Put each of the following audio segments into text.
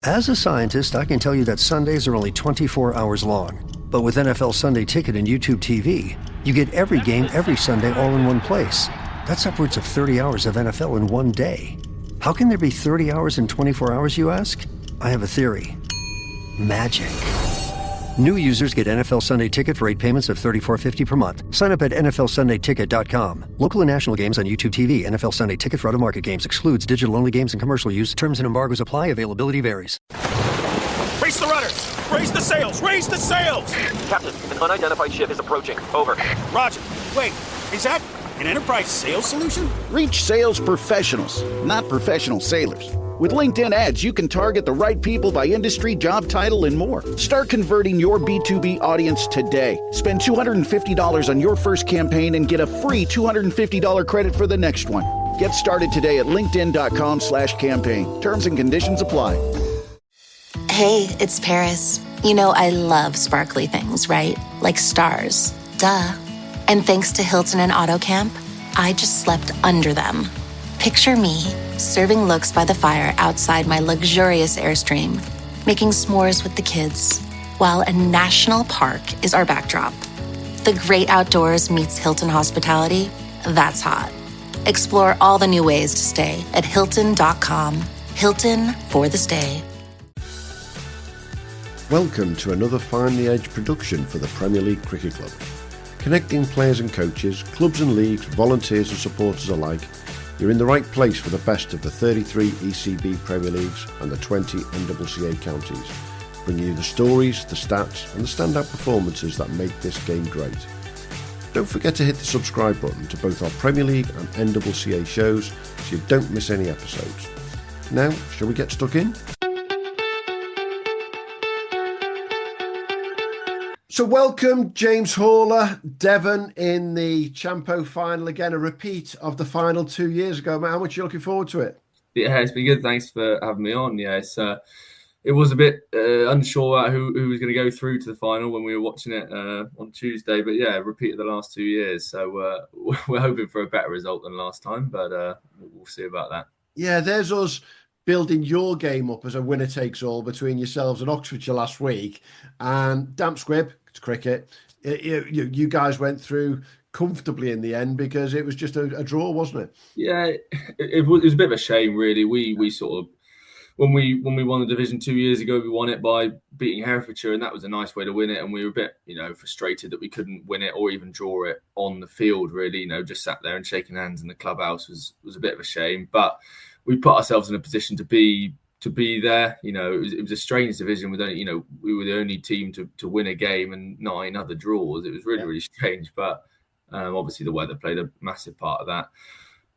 As a scientist, I can tell you that Sundays are only 24 hours long. But with NFL Sunday Ticket and YouTube TV, you get every game every Sunday all in one place. That's upwards of 30 hours of NFL in one day. How can there be 30 hours in 24 hours, you ask? I have a theory. Magic. New users get NFL Sunday Ticket for 8 payments of $34.50 per month. Sign up at nflsundayticket.com. Local and national games on YouTube TV. NFL Sunday Ticket for out-of-market games excludes digital-only games and commercial use. Terms and embargoes apply. Availability varies. Raise the rudders! Raise the sails! Raise the sails! Captain, an unidentified ship is approaching. Over. Roger. Wait, is that an Enterprise sales solution? Reach sales professionals, not professional sailors. With LinkedIn ads, you can target the right people by industry, job title, and more. Start converting your B2B audience today. Spend $250 on your first campaign and get a free $250 credit for the next one. Get started today at linkedin.com/campaign. Terms and conditions apply. Hey, it's Paris. You know I love sparkly things, right? Like stars. Duh. And thanks to Hilton and AutoCamp, I just slept under them. Picture me, serving looks by the fire outside my luxurious Airstream, making s'mores with the kids, while a national park is our backdrop. The great outdoors meets Hilton hospitality. That's hot. Explore all the new ways to stay at Hilton.com. Hilton for the stay. Welcome to another Find the Edge production for the Premier League Cricket Club. Connecting players and coaches, clubs and leagues, volunteers and supporters alike, you're in the right place for the best of the 33 ECB Premier Leagues and the 20 NCCA counties, bringing you the stories, the stats and the standout performances that make this game great. Don't forget to hit the subscribe button to both our Premier League and NCCA shows so you don't miss any episodes. Now, shall we get stuck in? So welcome James Horler, Devon in the Champo final again, a repeat of the final 2 years ago. How much are you looking forward to it? Yeah, it's been good. Thanks for having me on. Yeah, it was a bit unsure about who was going to go through to the final when we were watching it on Tuesday. But yeah, repeat of the last 2 years. So we're hoping for a better result than last time, but we'll see about that. Yeah, there's us building your game up as a winner takes all between yourselves and Oxfordshire last week, and damp squib, it's cricket. You guys went through comfortably in the end because it was just a draw, wasn't it? Yeah, it was a bit of a shame, really. We sort of when we won the division 2 years ago, we won it by beating Herefordshire, and that was a nice way to win it. And we were a bit, frustrated that we couldn't win it or even draw it on the field. Really, just sat there and shaking hands in the clubhouse was a bit of a shame, but we put ourselves in a position to be there. It was a strange division with only, we were the only team to win a game and 9 other draws. It was really strange, but obviously the weather played a massive part of that.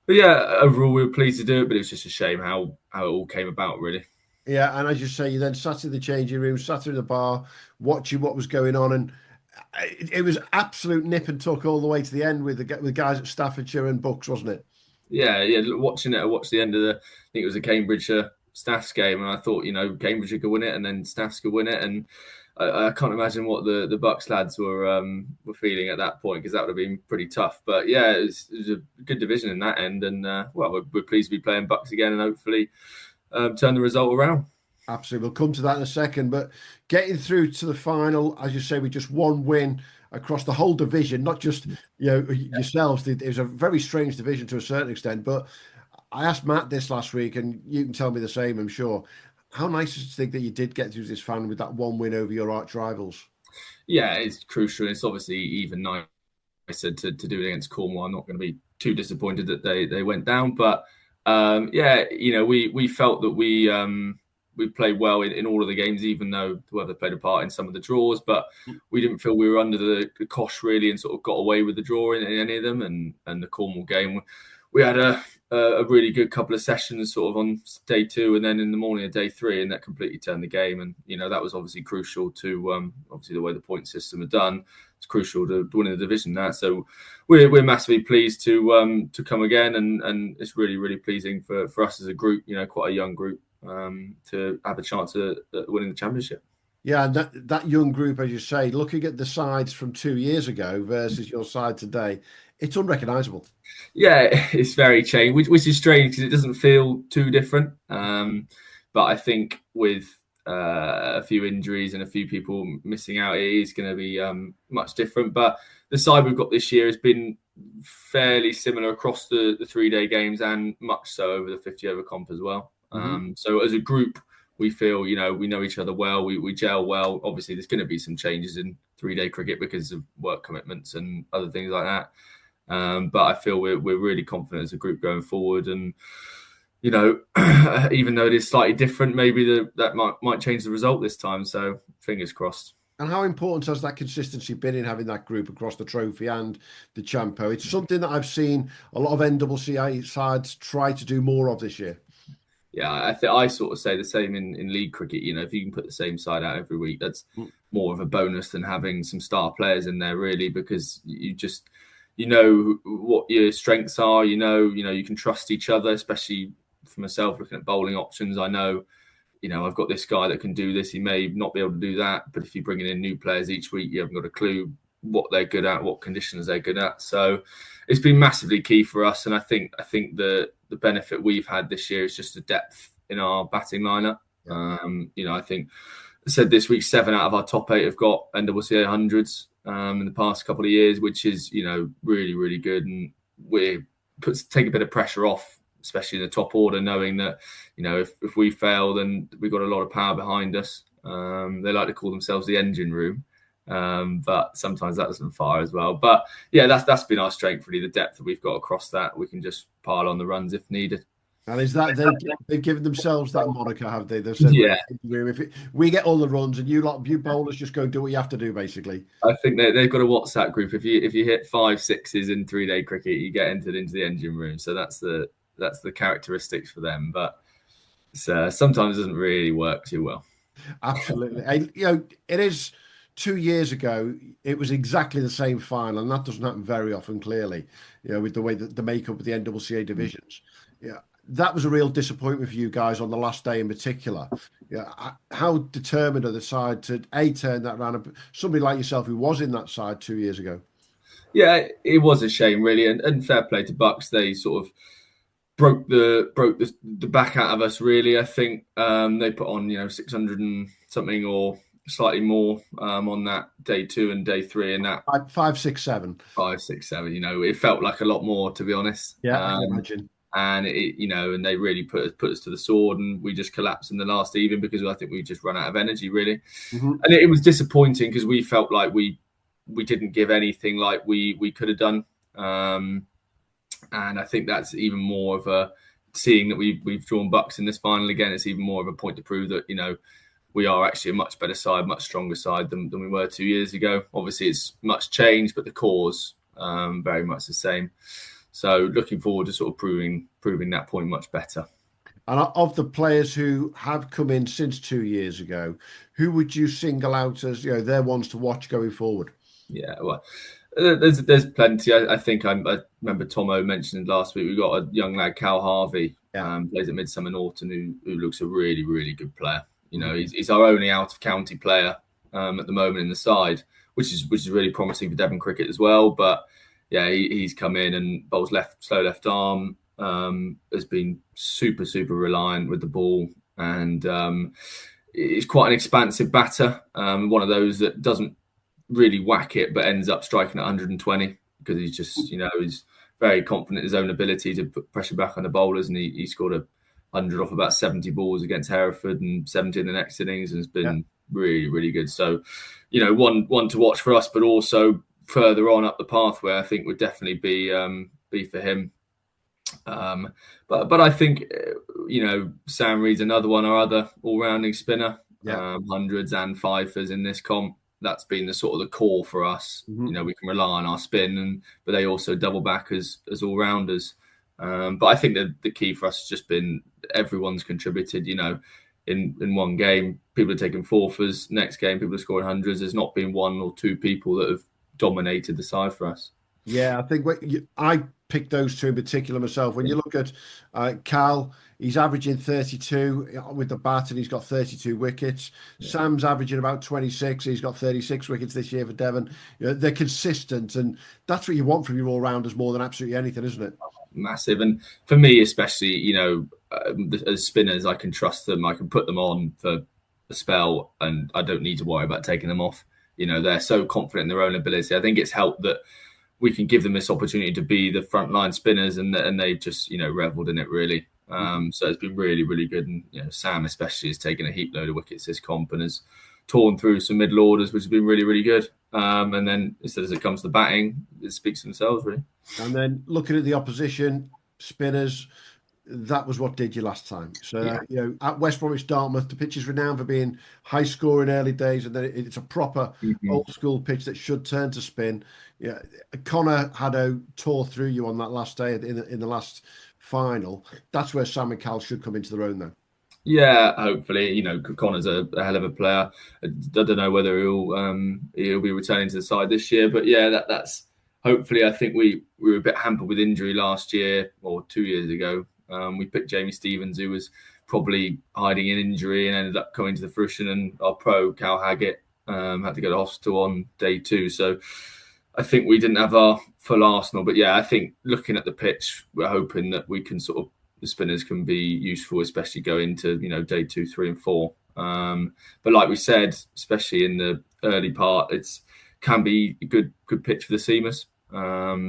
But yeah, overall we were pleased to do it, but it was just a shame how it all came about, really. Yeah, and as you say, you then sat in the changing room, sat in the bar, watching what was going on, and it was absolute nip and tuck all the way to the end with the guys at Staffordshire and Bucks, wasn't it? Yeah. Watching it, I watched the end of I think it was a Cambridgeshire Staffs game, and I thought, Cambridgeshire could win it, and then Staffs could win it, and I can't imagine what the Bucks lads were feeling at that point, because that would have been pretty tough. But yeah, it was a good division in that end, and we're pleased to be playing Bucks again, and hopefully turn the result around. Absolutely, we'll come to that in a second. But getting through to the final, as you say, with just one win across the whole division, not just yourselves. It was a very strange division to a certain extent. But I asked Matt this last week, and you can tell me the same, I'm sure. How nice is it to think that you did get through this final with that one win over your arch rivals? Yeah, it's crucial. It's obviously even nicer to do it against Cornwall. I'm not going to be too disappointed that they went down, but we felt that we played well in all of the games, even though the weather played a part in some of the draws. But we didn't feel we were under the cosh really, and sort of got away with the draw in any of them. And the Cornwall game, we had a really good couple of sessions sort of on day 2 and then in the morning of day 3, and that completely turned the game. And that was obviously crucial to obviously the way the point system are done. It's crucial to winning the division now. So we're massively pleased to come again, and it's really, really pleasing for us as a group, quite a young group, to have a chance at winning the championship. Yeah, and that young group, as you say, looking at the sides from 2 years ago versus your side today, it's unrecognisable. Yeah, it's very changed, which is strange because it doesn't feel too different. But I think with a few injuries and a few people missing out, it is going to be much different. But the side we've got this year has been fairly similar across the 3-day games, and much so over the 50 over comp as well. So as a group, we feel, we know each other well, we gel well. Obviously, there's going to be some changes in 3-day cricket because of work commitments and other things like that. But I feel we're really confident as a group going forward. And, even though it is slightly different, maybe that might change the result this time. So fingers crossed. And how important has that consistency been in having that group across the trophy and the Champo? It's something that I've seen a lot of NCCA sides try to do more of this year. Yeah, I sort of say the same in league cricket. If you can put the same side out every week, that's more of a bonus than having some star players in there, really, because you just what your strengths are. You can trust each other, especially for myself looking at bowling options. I know, I've got this guy that can do this. He may not be able to do that, but if you're bringing in new players each week, you haven't got a clue what they're good at, what conditions they're good at. So it's been massively key for us. And I think the benefit we've had this year is just the depth in our batting lineup. I think I said this week, 7 out of our top 8 have got NCCA hundreds in the past couple of years, which is, really, really good. And we take a bit of pressure off, especially in the top order, knowing that, if we fail, then we've got a lot of power behind us. They like to call themselves the engine room. But sometimes that doesn't fire as well. But yeah, that's been our strength, really, the depth that we've got across that. We can just pile on the runs if needed. And is that they've given themselves that moniker, have they? They've said, we get all the runs, and you bowlers just go and do what you have to do, basically. I think they've got a WhatsApp group. If you hit 5 6s in 3-day cricket, you get entered into the engine room. So that's the characteristics for them. But sometimes it doesn't really work too well. Absolutely. It is. 2 years ago, it was exactly the same final, and that doesn't happen very often, clearly, with the way that the makeup of the NCCA divisions. That was a real disappointment for you guys on the last day in particular. How determined are the side to turn that around? Somebody like yourself who was in that side 2 years ago. Yeah, it was a shame, really, and fair play to Bucks. They sort of broke the back out of us, really. I think they put on 600 and something or slightly more on that day 2 and day 3, and that 5 6 7 5 6 7. It felt like a lot more, to be honest. Yeah, I can imagine. And and they really put us to the sword, and we just collapsed in the last even because I think we just run out of energy, really. And it was disappointing because we felt like we didn't give anything like we could have done. And I think that's even more of a seeing that we've drawn Bucks in this final again. It's even more of a point to prove that we are actually a much better side, much stronger side than we were 2 years ago. Obviously, it's much changed, but the core's very much the same. So looking forward to sort of proving that point much better. And of the players who have come in since 2 years ago, who would you single out as they're ones to watch going forward? Yeah, well, there's plenty. I think I remember Tomo mentioned last week. We've got a young lad, Cal Harvey, plays at Midsummer Norton, who looks a really, really good player. He's our only out of county player at the moment in the side, which is really promising for Devon cricket as well. But yeah, he's come in and bowls slow left arm, has been super, super reliant with the ball, and he's quite an expansive batter. One of those that doesn't really whack it, but ends up striking at 120 because he's just, he's very confident in his own ability to put pressure back on the bowlers, and he scored 100 off about 70 balls against Hereford and 70 in the next innings, and has been really, really good. So, one to watch for us, but also further on up the pathway, I think would definitely be for him. But I think Sam Reed's another one, our other all-rounding spinner, hundreds and fifers in this comp. That's been the sort of the core for us. We can rely on our spin, but they also double back as all-rounders. But I think that the key for us has just been everyone's contributed. In one game, people are taking forfers. Next game, people are scoring hundreds. There's not been one or two people that have dominated the side for us. Yeah, I think I picked those two in particular myself. When you look at Cal, he's averaging 32 with the bat, and he's got 32 wickets. Sam's averaging about 26. He's got 36 wickets this year for Devon. They're consistent, and that's what you want from your all-rounders more than absolutely anything, isn't it? massive. And for me, especially, as spinners, I can trust them. I can put them on for a spell, and I don't need to worry about taking them off. They're so confident in their own ability. I think it's helped that we can give them this opportunity to be the frontline spinners, and they've just reveled in it really. So it's been really, really good. And Sam especially has taken a heap load of wickets this comp and has torn through some middle orders, which has been really, really good. And then as it comes to batting, it speaks for themselves really. And then looking at the opposition spinners, that was what did you last time. So at West Bromwich Dartmouth, the pitch is renowned for being high scoring early days, and then it's a proper old school pitch that should turn to spin. Connor Haddo tore through you on that last day in the last final. That's where Sam and Cal should come into their own then. Yeah, hopefully. Connor's a hell of a player. I don't know whether he'll be returning to the side this year, but that's hopefully. I think we were a bit hampered with injury last year or 2 years ago. We picked Jamie Stevens, who was probably hiding in injury and ended up coming to the fruition. And our pro, Cal Haggett, had to go to hospital on day 2. So I think we didn't have our full arsenal. But I think looking at the pitch, we're hoping that we can the spinners can be useful, especially going into, day 2, 3 and 4. But like we said, especially in the early part, can be a good pitch for the seamers.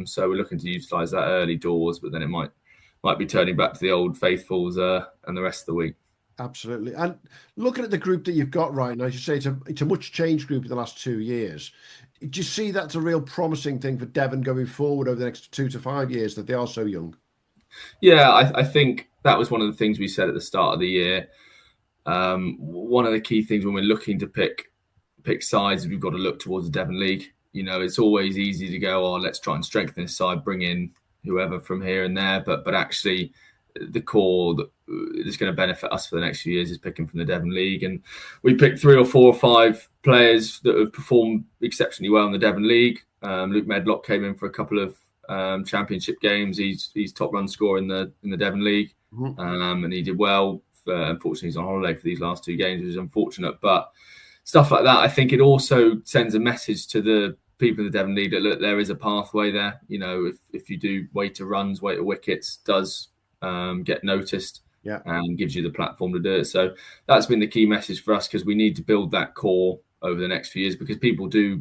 So we're looking to utilise that early doors, but then it might be turning back to the old faithfuls and the rest of the week. Absolutely. And looking at the group that you've got right now, as you say, it's a much changed group in the last 2 years. Do you see that's a real promising thing for Devon going forward over the next 2 to 5 years, that they are so young? Yeah, I think that was one of the things we said at the start of the year. One of the key things when we're looking to pick sides, we've got to look towards the Devon League. It's always easy to go, let's try and strengthen this side, bring in whoever from here and there, but actually the core that is going to benefit us for the next few years is picking from the Devon League. And we picked 3 or 4 or 5 players that have performed exceptionally well in the Devon League. Luke Medlock came in for a couple of championship games. He's top run scorer in the Devon League, and he did well. Unfortunately, he's on holiday for these last 2 games, which is unfortunate. But stuff like that, I think it also sends a message to the people in the Devon League that look, there is a pathway there. If you do weighter runs, weighter wickets, does get noticed, and gives you the platform to do it. So that's been the key message for us, because we need to build that core over the next few years, because people do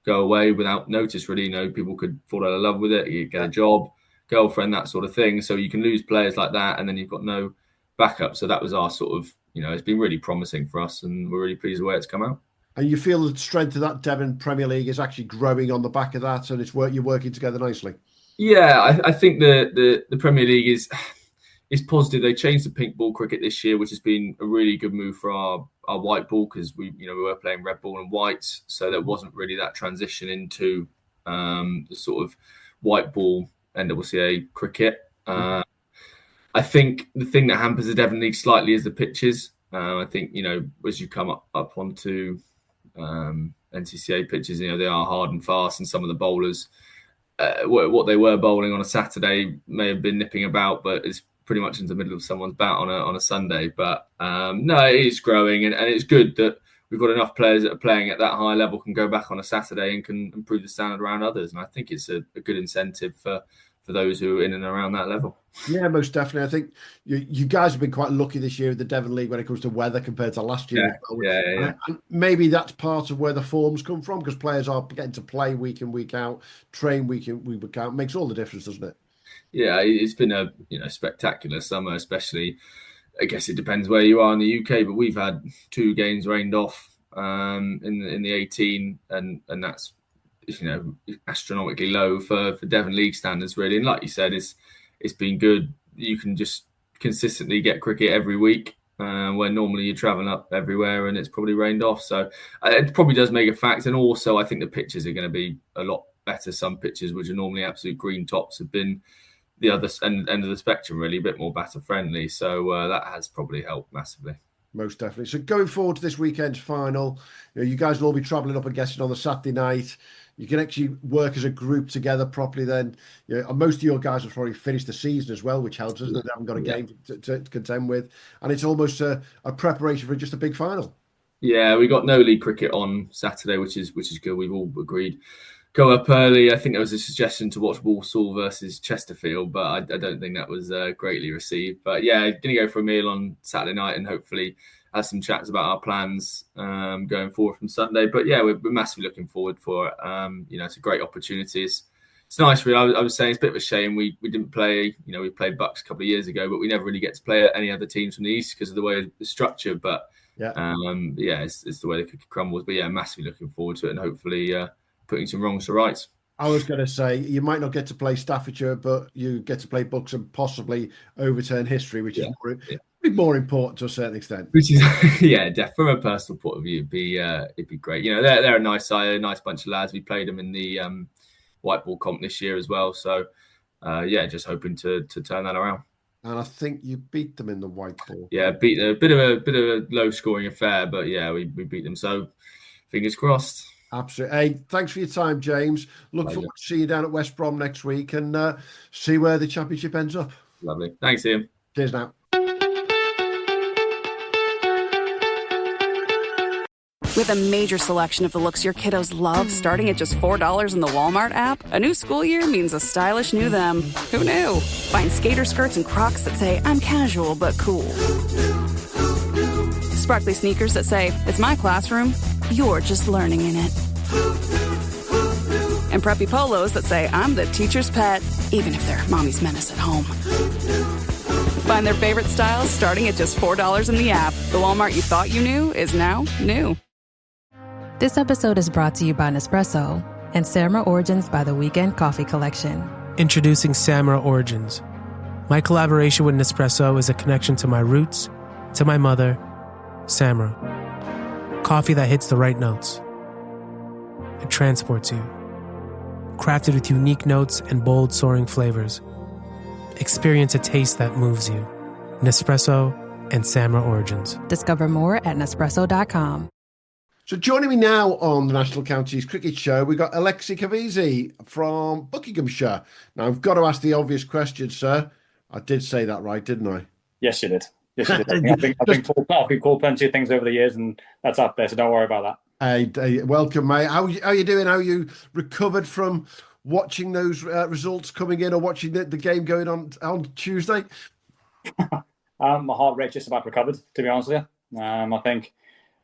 go away without notice. Really, people could fall out of love with it, you get a job, girlfriend, that sort of thing. So you can lose players like that, and then you've got no backup. So that was our it's been really promising for us, and we're really pleased with the way it's come out. And you feel the strength of that Devon Premier League is actually growing on the back of that, and you're working together nicely. Yeah, I think the Premier League is positive. They changed the pink ball cricket this year, which has been a really good move for our white ball, because we were playing red ball and whites, so there wasn't really that transition into the sort of white ball NWCA cricket. I think the thing that hampers the Devon League slightly is the pitches. I think as you come up onto NCCA pitches, they are hard and fast, and some of the bowlers, what they were bowling on a Saturday may have been nipping about, but it's pretty much in the middle of someone's bat on a Sunday. But no, it is growing, and it's good that we've got enough players that are playing at that high level can go back on a Saturday and can improve the standard around others. And I think it's a good incentive for those who are in and around that level. Yeah, most definitely. I think you guys have been quite lucky this year with the Devon League when it comes to weather compared to last year. Yeah. And maybe that's part of where the forms come from, because players are getting to play week in, week out, train week in, week out. It makes all the difference, doesn't it? Yeah, it's been a spectacular summer, especially. I guess it depends where you are in the UK, but we've had 2 games rained off in the 18, and that's astronomically low for Devon League standards, really. And like you said, it's been good. You can just consistently get cricket every week, where normally you're travelling up everywhere and it's probably rained off. So it probably does make a fact. And also, I think the pitches are going to be a lot better. Some pitches, which are normally absolute green tops, have been the other end of the spectrum, really, a bit more batter friendly. So that has probably helped massively. Most definitely. So going forward to this weekend's final, you guys will all be travelling up and guessing on the Saturday night. You can actually work as a group together properly then. And most of your guys have probably finished the season as well, which helps us. They haven't got a game to contend with. And it's almost a preparation for just a big final. Yeah, we got no league cricket on Saturday, which is good. We've all agreed go up early. I think there was a suggestion to watch Walsall versus Chesterfield, but I don't think that was greatly received. But yeah, going to go for a meal on Saturday night and hopefully have some chats about our plans going forward from Sunday. But yeah, we're massively looking forward for it. It's a great opportunity. It's nice. I was saying it's a bit of a shame we didn't play. We played Bucks a couple of years ago, but we never really get to play any other teams from the East because of the way of the structure. But it's the way the cookie crumbles. But yeah, massively looking forward to it and hopefully putting some wrongs to rights. I was going to say, you might not get to play Staffordshire, but you get to play Bucks and possibly overturn history, which is more important to a certain extent. Which is, from a personal point of view, it'd be great. They're a nice side, a nice bunch of lads. We played them in the white ball comp this year as well. So, just hoping to turn that around. And I think you beat them in the white ball. Yeah, beat a bit of a low scoring affair, but yeah, we beat them. So, fingers crossed. Absolutely. Hey, thanks for your time, James. Look forward to seeing you down at West Brom next week and see where the championship ends up. Lovely. Thanks, Ian. Cheers now. With a major selection of the looks your kiddos love starting at just $4 in the Walmart app, a new school year means a stylish new them. Who knew? Find skater skirts and Crocs that say, I'm casual but cool. Sparkly sneakers that say, it's my classroom, you're just learning in it. And preppy polos that say, I'm the teacher's pet, even if they're mommy's menace at home. Find their favorite styles starting at just $4 in the app. The Walmart you thought you knew is now new. This episode is brought to you by Nespresso and Samra Origins by the Weekend Coffee Collection. Introducing Samra Origins. My collaboration with Nespresso is a connection to my roots, to my mother, Samra. Coffee that hits the right notes. It transports you. Crafted with unique notes and bold soaring flavors. Experience a taste that moves you. Nespresso and Samra Origins. Discover more at Nespresso.com. So joining me now on the National Counties Cricket Show, we've got Alexei Kervezee from Buckinghamshire. Now, I've got to ask the obvious question, sir. I did say that right, didn't I? Yes, you did. Yes, you did. I've been called plenty of things over the years, and that's up there, so don't worry about that. Hey, welcome, mate. How are you doing? How are you recovered from watching those results coming in or watching the game going on Tuesday? My heart rate just about recovered, to be honest with you. I think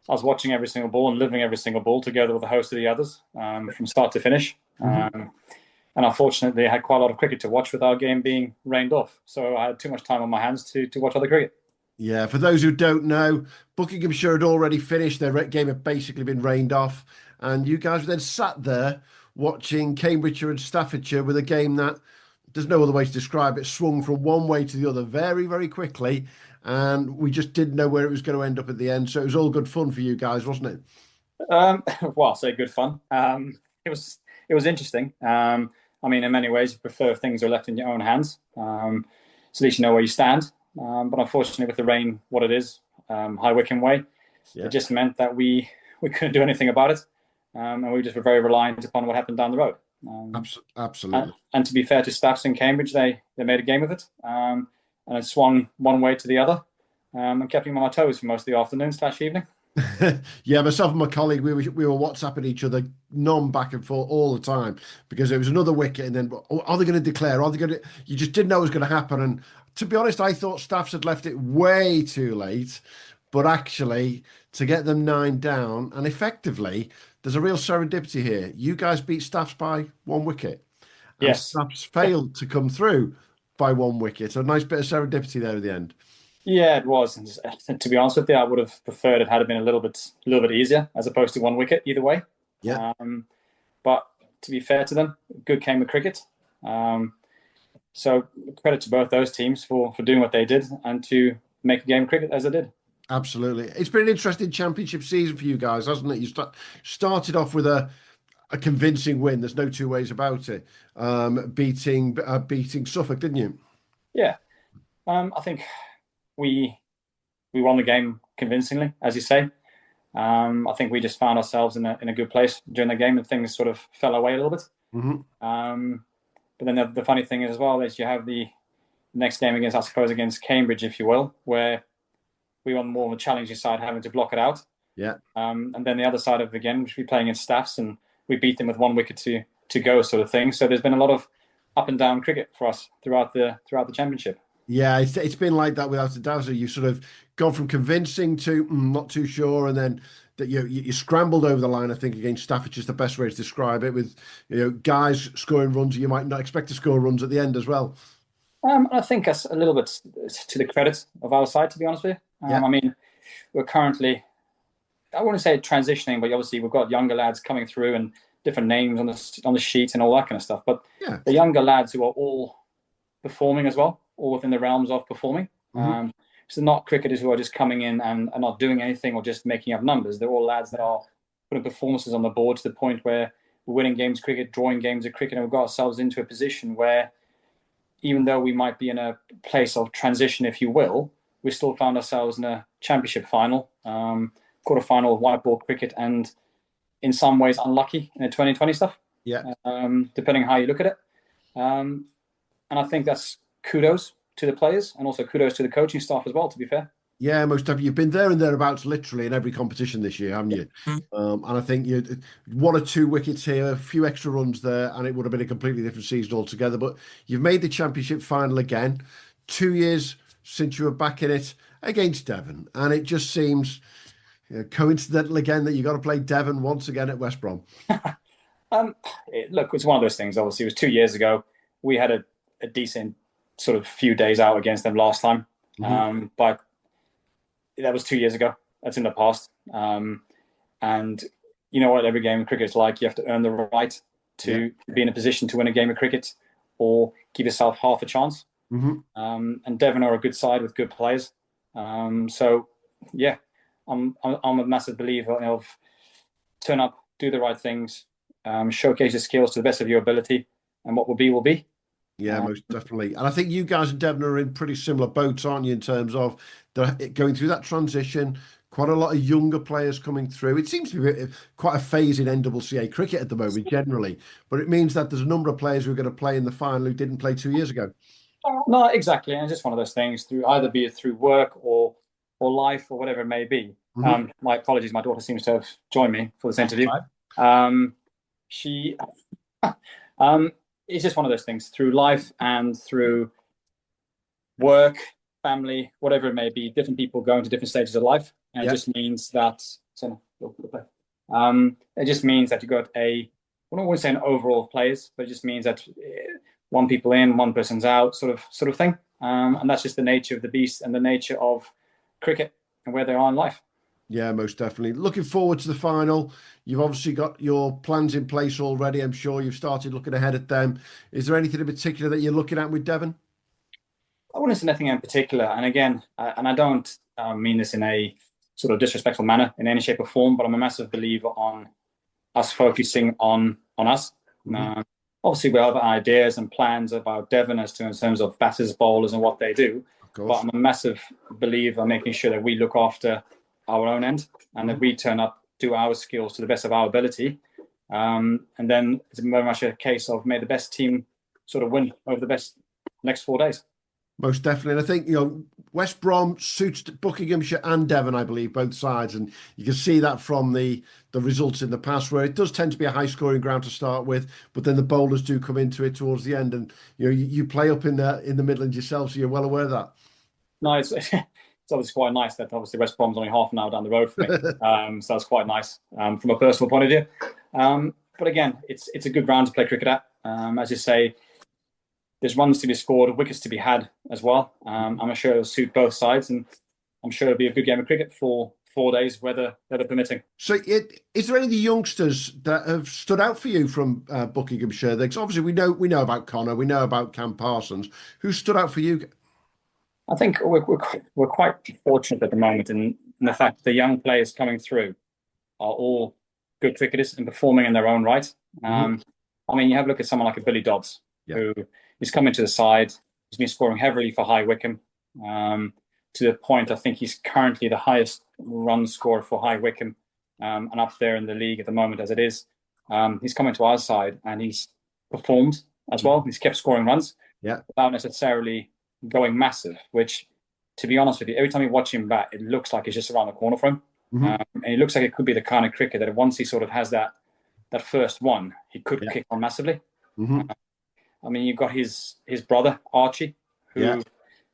I was watching every single ball and living every single ball together with a host of the others from start to finish. And unfortunately, I had quite a lot of cricket to watch with our game being rained off. So I had too much time on my hands to watch other cricket. Yeah, for those who don't know, Buckinghamshire had already finished. Their game had basically been rained off. And you guys were then sat there watching Cambridgeshire and Staffordshire with a game that, there's no other way to describe it, swung from one way to the other very, very quickly. And we just didn't know where it was going to end up at the end. So it was all good fun for you guys, wasn't it? Well, I'll say good fun. It was interesting. I mean, in many ways, you prefer if things are left in your own hands. So at least you know where you stand. But unfortunately, with the rain, what it is, high Wycombe way, it just meant that we couldn't do anything about it. And we just were very reliant upon what happened down the road. Absolutely. And to be fair to Staffs in Cambridge, they made a game of it. And it swung one way to the other and kept me on my toes for most of the afternoon/evening. Yeah, myself and my colleague, we were WhatsApping each other back and forth all the time because there was another wicket and then, are they going to declare? Are they going to? You just didn't know it was going to happen. And to be honest, I thought Staffs had left it way too late, but actually to get them 9 down and effectively, there's a real serendipity here. You guys beat Staffs by 1 wicket. And yes. Staffs failed to come through by 1 wicket. So a nice bit of serendipity there at the end. Yeah, it was. And to be honest with you, I would have preferred it had it been a little bit easier as opposed to 1 wicket either way. Yeah. But to be fair to them, good game of cricket. So credit to both those teams for doing what they did and to make a game of cricket as they did. Absolutely. It's been an interesting championship season for you guys, hasn't it? You started off with a convincing win. There's no two ways about it. Beating Suffolk, didn't you? Yeah. I think we won the game convincingly, as you say. I think we just found ourselves in a good place during the game and things sort of fell away a little bit. Mm-hmm. But then the funny thing is as well is you have the next game against Cambridge, if you will, where we were on more of a challenging side, having to block it out. Yeah. And then the other side of the game, which we playing against Staffs, and we beat them with 1 wicket to to go sort of thing. So there's been a lot of up and down cricket for us throughout the championship. Yeah, it's been like that without a doubt. So you've sort of gone from convincing to not too sure, and then that you scrambled over the line. I think against Staffordshire is the best way to describe it. With guys scoring runs, you might not expect to score runs at the end as well. I think that's a little bit to the credit of our side, to be honest with you. I mean, we're currently, I wouldn't say transitioning, but obviously we've got younger lads coming through and different names on the sheet and all that kind of stuff. But the younger lads who are all performing as well, all within the realms of performing. So not cricketers who are just coming in and are not doing anything or just making up numbers. They're all lads that are putting performances on the board to the point where we're winning games of cricket, drawing games of cricket, and we've got ourselves into a position where even though we might be in a place of transition, if you will, we still found ourselves in a championship final, quarter-final of white ball cricket, and in some ways unlucky in the 2020 stuff, depending on how you look at it. And I think that's kudos to the players and also kudos to the coaching staff as well, to be fair. Yeah, most definitely. You've been there and thereabouts literally in every competition this year, haven't you? And I think you 1 or 2 wickets here, a few extra runs there, and it would have been a completely different season altogether. But you've made the championship final again, 2 years since you were back in it against Devon. And it just seems coincidental again that you got to play Devon once again at West Brom. Look, it's one of those things. Obviously, it was 2 years ago. We had a decent sort of few days out against them last time. But that was 2 years ago. That's in the past. And you know what every game of cricket is like. You have to earn the right to be in a position to win a game of cricket or give yourself half a chance. And Devon are a good side with good players. So, yeah, I'm a massive believer of turn up, do the right things, showcase your skills to the best of your ability, and what will be, will be. Yeah, most definitely. And I think you guys and Devon are in pretty similar boats, aren't you, in terms of going through that transition, quite a lot of younger players coming through. It seems to be quite a phase in NCCA cricket at the moment, generally. But it means that there's a number of players who are going to play in the final who didn't play 2 years ago. No, exactly. And it's just one of those things, through either be it through work or life or whatever it may be. My apologies, my daughter seems to have joined me for this interview. It's just one of those things, through life and through work, family, whatever it may be, different people going to different stages of life. And it just means that, it just means that you got I wouldn't say an overall of players, but it just means that one people in, one person's out, sort of thing. And that's just the nature of the beast and the nature of cricket and where they are in life. Yeah, most definitely. Looking forward to the final. You've obviously got your plans in place already. I'm sure you've started looking ahead at them. Is there anything in particular that you're looking at with Devon? I wouldn't say anything in particular. And again, and I don't mean this in a sort of disrespectful manner in any shape or form, but I'm a massive believer on us focusing on us. Obviously, we have ideas and plans about Devon in terms of batters, bowlers, and what they do. But I'm a massive believer in making sure that we look after our own end and that we turn up, do our skills to the best of our ability. And then it's very much a case of may the best team sort of win over the best next 4 days. Most definitely. And I think, West Brom suits Buckinghamshire and Devon, I believe, both sides. And you can see that from the results in the past, where it does tend to be a high-scoring ground to start with, but then the bowlers do come into it towards the end. And, you play up in the Midlands yourself, so you're well aware of that. No, it's obviously quite nice that obviously West Brom's only half an hour down the road for me. So that's quite nice from a personal point of view. But again, it's a good ground to play cricket at. As you say, there's runs to be scored, wickets to be had as well. I'm sure it'll suit both sides, and I'm sure it'll be a good game of cricket for 4 days, weather permitting. So is there any of the youngsters that have stood out for you from Buckinghamshire? Because obviously we know about Connor, we know about Cam Parsons. Who stood out for you? I think we're quite fortunate at the moment in the fact that the young players coming through are all good cricketers and performing in their own right. I mean, you have a look at someone like a Billy Dodds, who is coming to the side. He's been scoring heavily for High Wycombe, to the point I think he's currently the highest run scorer for High Wycombe, and up there in the league at the moment as it is. He's coming to our side and he's performed as well. He's kept scoring runs without necessarily going massive, which, to be honest with you, every time you watch him bat, it looks like it's just around the corner for him. And it looks like it could be the kind of cricket that once he sort of has that that first one, he could kick on massively. Mm-hmm. I mean, you've got his brother, Archie, who,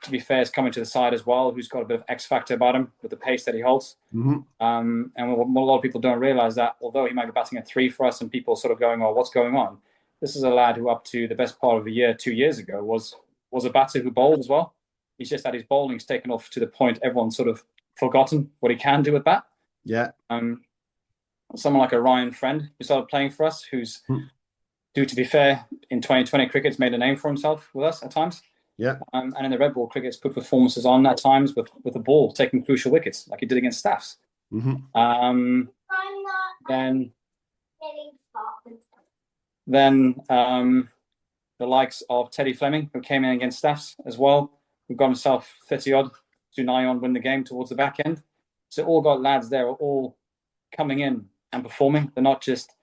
to be fair, is coming to the side as well, who's got a bit of X factor about him with the pace that he holds. Mm-hmm. And what a lot of people don't realise that although he might be batting at 3 for us and people sort of going, oh, what's going on? This is a lad who up to the best part of the year, 2 years ago, was a batter who bowled as well. He's just that his bowling's taken off to the point everyone's sort of forgotten what he can do with bat. Yeah. Someone like a Ryan Friend who started playing for us, who's, due to be fair, in 2020 cricket's made a name for himself with us at times. Yeah. And in the red ball cricket's put performances on at times with the ball taking crucial wickets, like he did against Staffs. Mm-hmm. Then the likes of Teddy Fleming, who came in against Staffs as well, who got himself 30 odd to nigh on win the game towards the back end. So all got lads there are all coming in and performing. They're not just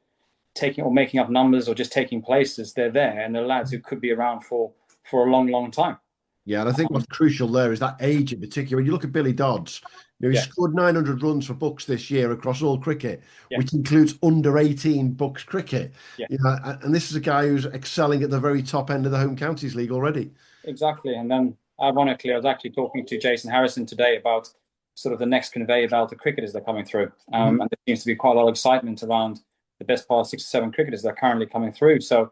taking or making up numbers or just taking places. They're there, and they're lads who could be around for a long, long time. Yeah, and I think what's crucial there is that age in particular. When you look at Billy Dodds, he scored 900 runs for Bucks this year across all cricket, which includes under 18 Bucks cricket. Yeah. You know, and this is a guy who's excelling at the very top end of the Home Counties League already. Exactly. And then, ironically, I was actually talking to Jason Harrison today about sort of the next conveyor belt of cricketers that are coming through. And there seems to be quite a lot of excitement around the best part of 6 or 7 cricketers that are currently coming through. So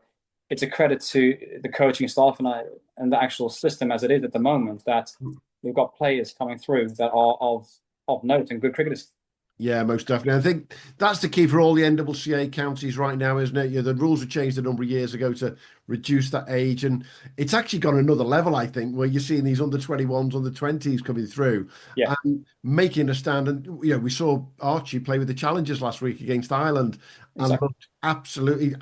it's a credit to the coaching staff and the actual system as it is at the moment that we've got players coming through that are of note and good cricketers. Yeah, most definitely. I think that's the key for all the NCCA counties right now, isn't it? The rules were changed a number of years ago to reduce that age, and it's actually gone another level, I think, where you're seeing these under 21s, under 20s coming through and making a stand. And we saw Archie play with the Challengers last week against Ireland, and looked absolutely.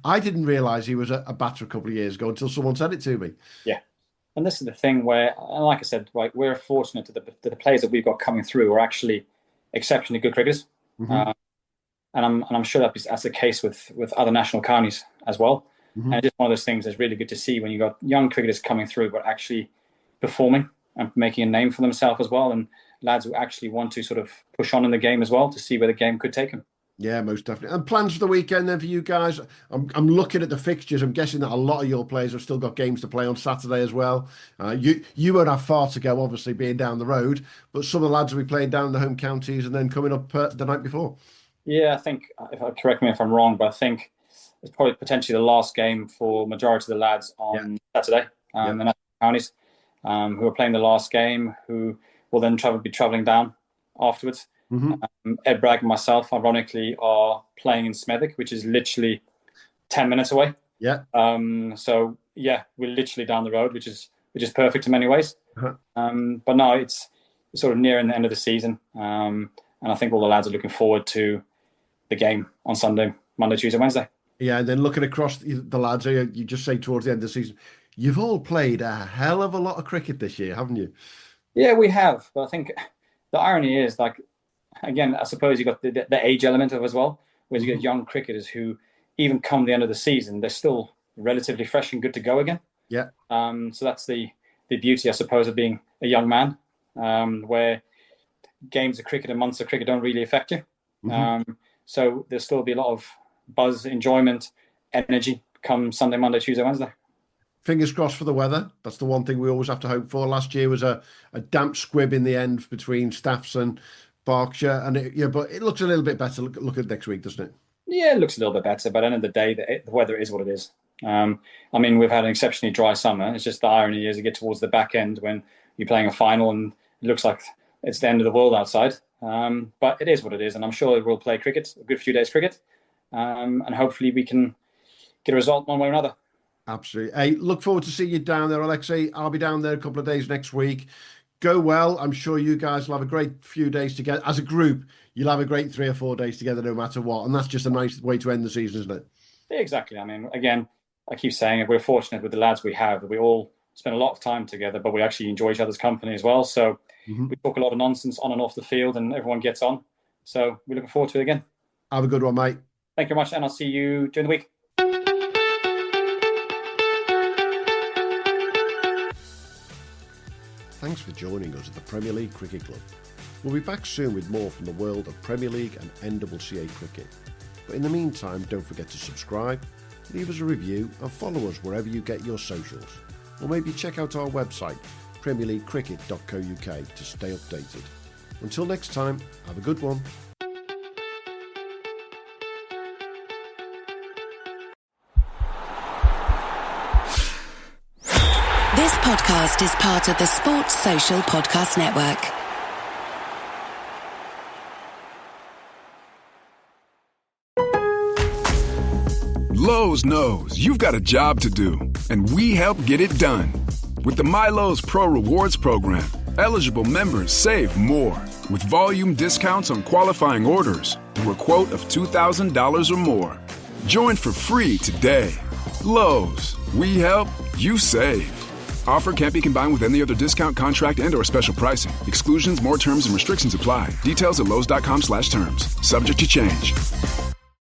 I didn't realise he was a batter a couple of years ago until someone said it to me. Yeah. And this is the thing where, like I said, right, we're fortunate that the players that we've got coming through are actually exceptionally good cricketers, and I'm sure that's the case with other national counties as well. And it's just one of those things that's really good to see when you got young cricketers coming through, but actually performing and making a name for themselves as well, and lads who actually want to sort of push on in the game as well to see where the game could take them. Yeah, most definitely. And plans for the weekend then for you guys? I'm looking at the fixtures. I'm guessing that a lot of your players have still got games to play on Saturday as well. You won't have far to go, obviously, being down the road, but some of the lads will be playing down in the home counties and then coming up the night before. Yeah, I think, correct me if I'm wrong, but I think it's probably potentially the last game for majority of the lads on Saturday, the national counties, who are playing the last game, who will then be travelling down afterwards. Ed Bragg and myself, ironically, are playing in Smethwick, which is literally 10 minutes away. Yeah. So we're literally down the road, which is perfect in many ways. But no, it's sort of nearing the end of the season, and I think all the lads are looking forward to the game on Sunday, Monday, Tuesday, Wednesday. Yeah, and then looking across the lads, you just say towards the end of the season, you've all played a hell of a lot of cricket this year, haven't you? Yeah, we have. But I think the irony is, like, again, I suppose you got the age element of it as well, whereas you get young cricketers who, even come the end of the season, they're still relatively fresh and good to go again. Yeah. So that's the beauty, I suppose, of being a young man, where games of cricket and months of cricket don't really affect you. So there'll still be a lot of buzz, enjoyment, energy come Sunday, Monday, Tuesday, Wednesday. Fingers crossed for the weather. That's the one thing we always have to hope for. Last year was a damp squib in the end between Staffs and Berkshire, and but it looks a little bit better. Look at next week, doesn't it? Yeah, it looks a little bit better, but at the end of the day, the weather is what it is. I mean, we've had an exceptionally dry summer. It's just the irony is you get towards the back end when you're playing a final and it looks like it's the end of the world outside. But it is what it is, and I'm sure we'll play cricket, a good few days cricket, and hopefully we can get a result one way or another. Absolutely. Hey, look forward to seeing you down there, Alexei. I'll be down there a couple of days next week. Go well. I'm sure you guys will have a great few days together. As a group, you'll have a great 3 or 4 days together no matter what. And that's just a nice way to end the season, isn't it? Yeah, exactly. I mean, again, I keep saying it, we're fortunate with the lads we have. We all spend a lot of time together, but we actually enjoy each other's company as well. So we talk a lot of nonsense on and off the field and everyone gets on. So we're looking forward to it again. Have a good one, mate. Thank you very much. And I'll see you during the week. Thanks for joining us at the Premier League Cricket Club. We'll be back soon with more from the world of Premier League and NCCA cricket. But in the meantime, don't forget to subscribe, leave us a review and follow us wherever you get your socials. Or maybe check out our website, premierleaguecricket.co.uk, to stay updated. Until next time, have a good one. This podcast is part of the Sports Social Podcast Network. Lowe's knows you've got a job to do, and we help get it done. With the MyLowe's Pro Rewards program, eligible members save more with volume discounts on qualifying orders through a quote of $2,000 or more. Join for free today. Lowe's, we help, you save. Offer can't be combined with any other discount, contract, and/or special pricing. Exclusions, more terms, and restrictions apply. Details at lowes.com/terms. Subject to change.